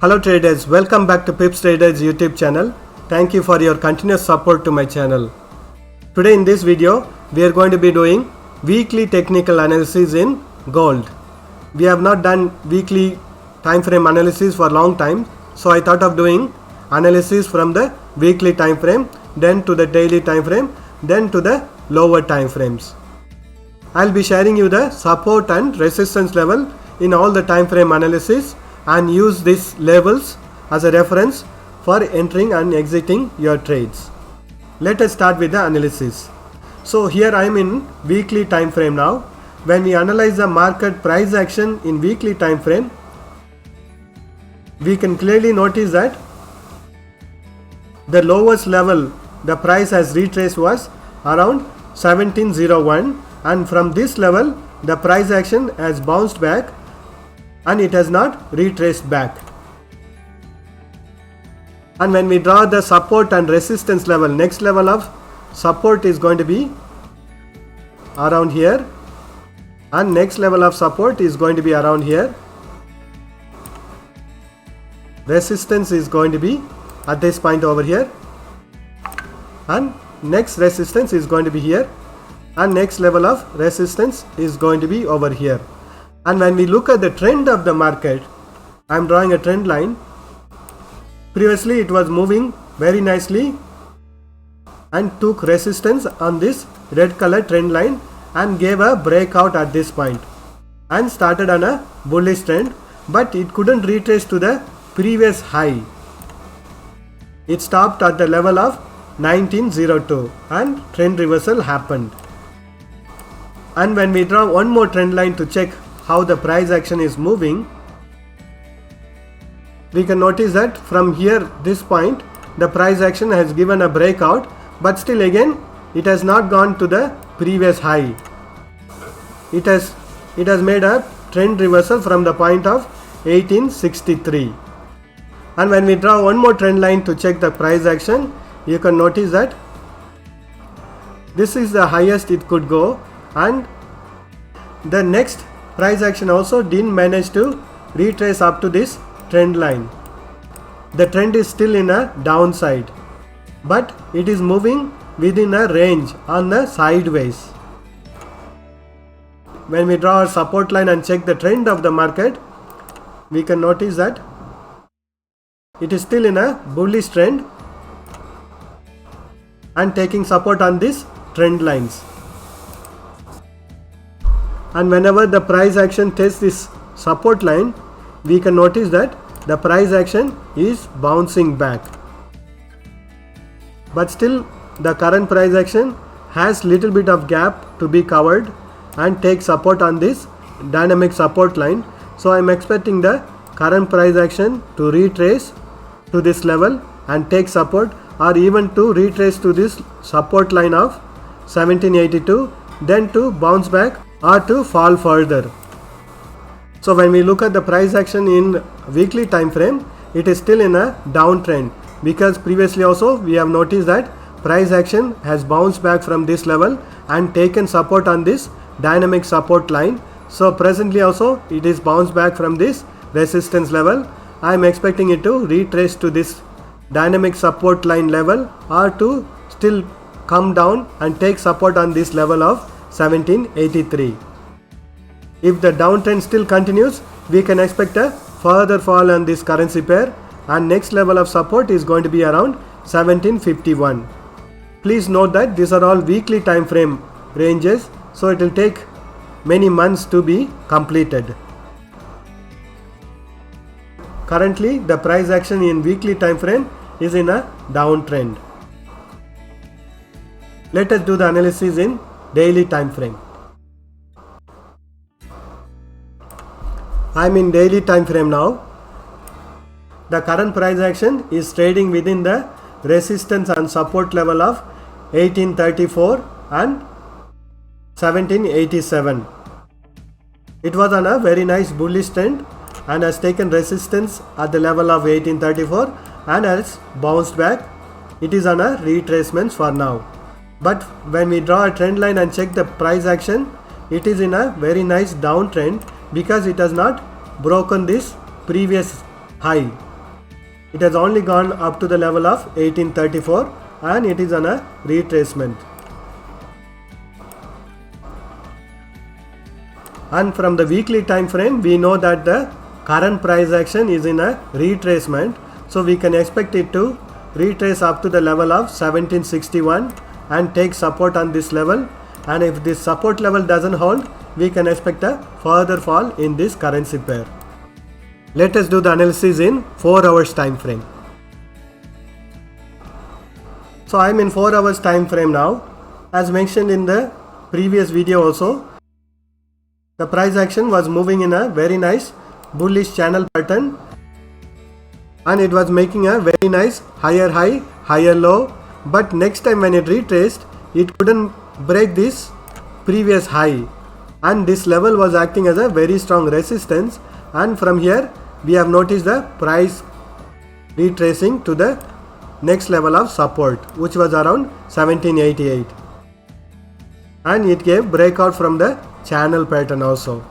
Hello traders, welcome back to Pips Traders YouTube channel. Thank you for your continuous support to my channel. Today in this video, we are going to be doing weekly technical analysis in gold. We have not done weekly time frame analysis for a long time, so I thought of doing analysis from the weekly time frame, then to the daily time frame, then to the lower time frames. I'll be sharing you the support and resistance level in all the time frame analysis and use these levels as a reference for entering and exiting your trades. Let us start with the analysis. So here I am in weekly time frame now. When we analyze the market price action in weekly time frame, we can clearly notice that the lowest level the price has retraced was around 1701, and from this level the price action has bounced back and it has not retraced back. And when we draw the support and resistance level, next level of support is going to be around here, and next level of support is going to be around here. Resistance is going to be at this point over here, and next resistance is going to be here, and next level of resistance is going to be over here. And when we look at the trend of the market, I am drawing a trend line. Previously it was moving very nicely and took resistance on this red color trend line and gave a breakout at this point and started on a bullish trend, but it couldn't retrace to the previous high. It stopped at the level of 1902 and trend reversal happened. And when we draw one more trend line to check how the price action is moving, we can notice that from here, this point, the price action has given a breakout, but still again it has not gone to the previous high. It has made a trend reversal from the point of 1863. And when we draw one more trend line to check the price action, you can notice that this is the highest it could go, and the next price action also didn't manage to retrace up to this trend line. The trend is still in a downside, but it is moving within a range on the sideways. When we draw our support line and check the trend of the market, we can notice that it is still in a bullish trend and taking support on these trend lines. And whenever the price action tests this support line, we can notice that the price action is bouncing back. But still the current price action has little bit of gap to be covered and take support on this dynamic support line. So I am expecting the current price action to retrace to this level and take support, or even to retrace to this support line of 1782, then to bounce back or to fall further. So when we look at the price action in weekly time frame, it is still in a downtrend, because previously also we have noticed that price action has bounced back from this level and taken support on this dynamic support line. So presently also it is bounced back from this resistance level. I am expecting it to retrace to this dynamic support line level, or to still come down and take support on this level of 1783. If the downtrend still continues, we can expect a further fall on this currency pair, and next level of support is going to be around 1751. Please note that these are all weekly time frame ranges, so it will take many months to be completed. Currently the price action in weekly time frame is in a downtrend. Let us do the analysis in daily time frame. I am in daily time frame now. The current price action is trading within the resistance and support level of 1834 and 1787. It was on a very nice bullish trend and has taken resistance at the level of 1834 and has bounced back. It is on a retracement for now. But when we draw a trend line and check the price action, it is in a very nice downtrend because it has not broken this previous high It has only gone up to the level of 1834 and it is on a retracement. And from the weekly time frame, we know that the current price action is in a retracement. So we can expect it to retrace up to the level of 1761 and take support on this level. And if this support level doesn't hold, we can expect a further fall in this currency pair. Let us do the analysis in 4 hours time frame. So I am in 4 hours time frame now. As mentioned in the previous video also, the price action was moving in a very nice bullish channel pattern and it was making a very nice higher high, higher low, but next time when it retraced, it couldn't break this previous high and this level was acting as a very strong resistance, and from here we have noticed the price retracing to the next level of support, which was around 1788, and it gave breakout from the channel pattern also.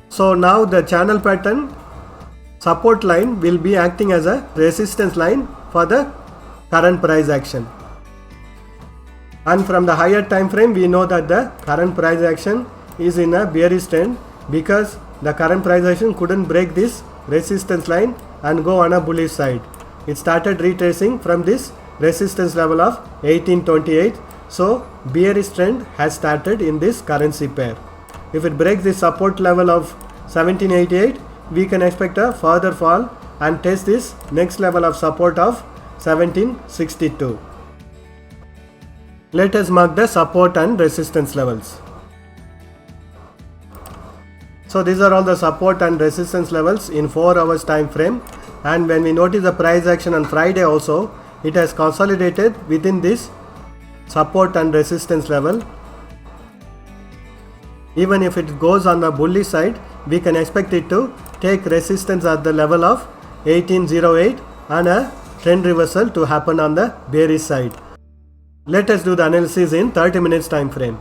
So now the channel pattern support line will be acting as a resistance line for the current price action. And from the higher time frame, we know that the current price action is in a bearish trend because the current price action couldn't break this resistance line and go on a bullish side. It started retracing from this resistance level of 1828. So bearish trend has started in this currency pair. If it breaks the support level of 1788, we can expect a further fall and test this next level of support of 1762. Let us mark the support and resistance levels. So these are all the support and resistance levels in 4 hours time frame, and when we notice the price action on Friday also, it has consolidated within this support and resistance level. Even if it goes on the bullish side, we can expect it to take resistance at the level of 1808 and a trend reversal to happen on the bearish side. Let us do the analysis in 30 minutes time frame.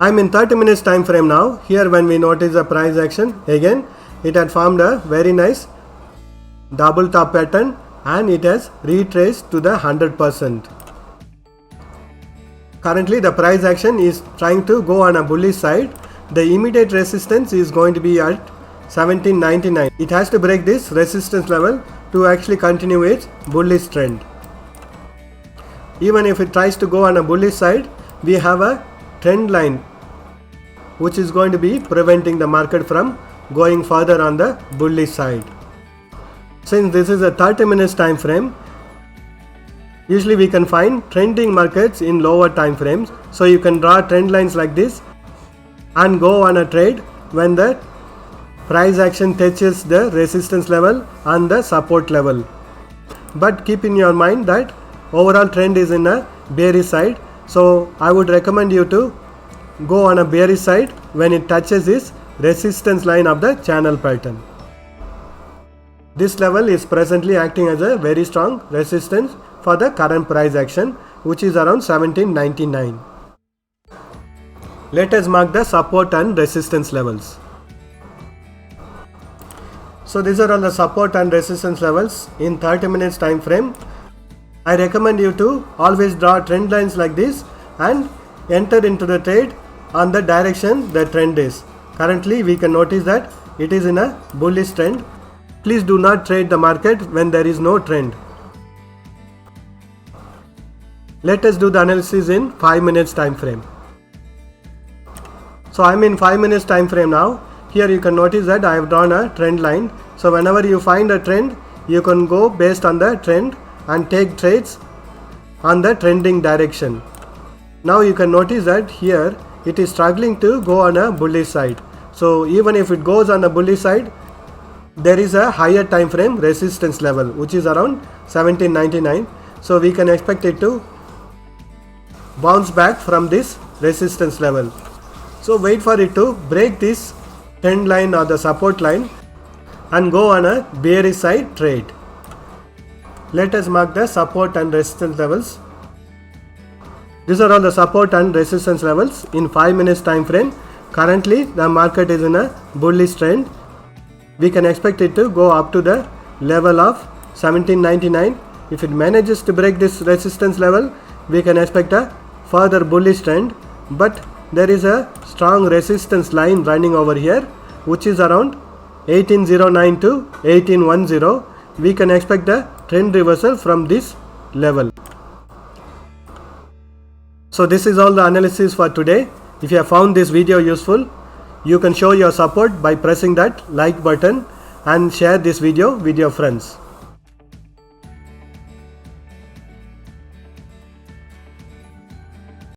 I am in 30 minutes time frame now. Here when we notice the price action, again it had formed a very nice double top pattern and it has retraced to the 100%. Currently the price action is trying to go on a bullish side. The immediate resistance is going to be at 1799. It has to break this resistance level to actually continue its bullish trend. Even if it tries to go on a bullish side, we have a trend line which is going to be preventing the market from going further on the bullish side. Since this is a 30 minutes time frame, usually we can find trending markets in lower time frames. So you can draw trend lines like this and go on a trade when the price action touches the resistance level and the support level. But keep in your mind that overall trend is in a bearish side. So I would recommend you to go on a bearish side when it touches this resistance line of the channel pattern. This level is presently acting as a very strong resistance for the current price action, which is around 1799. Let us mark the support and resistance levels. So these are all the support and resistance levels in 30 minutes time frame. I recommend you to always draw trend lines like this and enter into the trade on the direction the trend is. Currently we can notice that it is in a bullish trend. Please do not trade the market when there is no trend. Let us do the analysis in 5 minutes time frame. So I am in 5 minutes time frame now. Here you can notice that I have drawn a trend line. So whenever you find a trend, you can go based on the trend and take trades on the trending direction. Now you can notice that here it is struggling to go on a bullish side. So even if it goes on a bullish side, there is a higher time frame resistance level which is around 1799. So we can expect it to bounce back from this resistance level. So wait for it to break this trend line or the support line and go on a bearish side trade. Let us mark the support and resistance levels. These are all the support and resistance levels in 5 minutes time frame. Currently the market is in a bullish trend we can expect it to go up to the level of 1799. If it manages to break this resistance level, we can expect a further bullish trend, but there is a strong resistance line running over here which is around 1809 to 1810. We can expect a trend reversal from this level. So this is all the analysis for today. If you have found this video useful, you can show your support by pressing that like button and share this video with your friends.